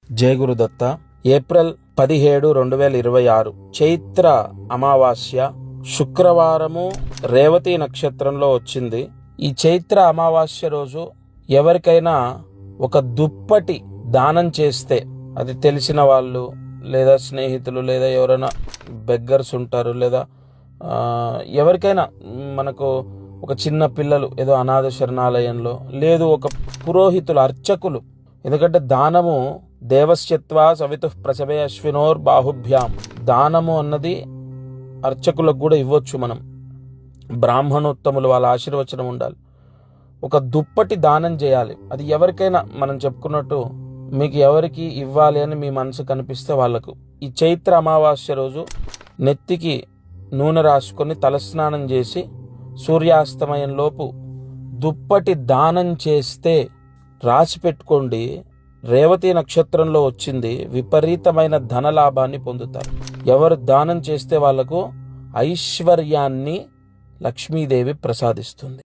జయ Gurudatta. April 17, 2026 Chaitra అమావాస్య శుక్రవారము రేవతి నక్షత్రంలో వచ్చింది. ఈ చైత్ర అమావాస్య రోజు ఎవరికైనా ఒక దుప్పటి దానం చేస్తే, అది తెలిసిన వాళ్ళు లేదా స్నేహితులు లేదా ఎవరైనా బెగ్గర్స్ ఉంటారు, లేదా ఎవరికైనా మనకు ఒక చిన్న పిల్లలు ఏదో అనాథ శరణాలయంలో, లేదు ఒక పురోహితులు అర్చకులు, ఎందుకంటే దానము దేవశ్చత్వా సవితుః ప్రసవే అశ్వినోర్ బాహుభ్యాం, దానము అన్నది అర్చకులకు కూడా ఇవ్వచ్చు. మనం బ్రాహ్మణోత్తములు వాళ్ళ ఆశీర్వచనం ఉండాలి. ఒక దుప్పటి దానం చేయాలి. అది ఎవరికైనా మనం చెప్పుకున్నట్టు మీకు ఎవరికి ఇవ్వాలి అని మీ మనసు కనిపిస్తే వాళ్ళకు. ఈ చైత్ర అమావాస్య రోజు నెత్తికి నూనె రాసుకొని తలస్నానం చేసి సూర్యాస్తమయంలోపు దుప్పటి దానం చేస్తే, రాసి పెట్టుకోండి, రేవతి నక్షత్రంలో వచ్చింది, విపరీతమైన ధనలాభాన్ని పొందుతారు. ఎవరు దానం చేస్తే వాళ్లకు ఐశ్వర్యాన్ని లక్ష్మీదేవి ప్రసాదిస్తుంది.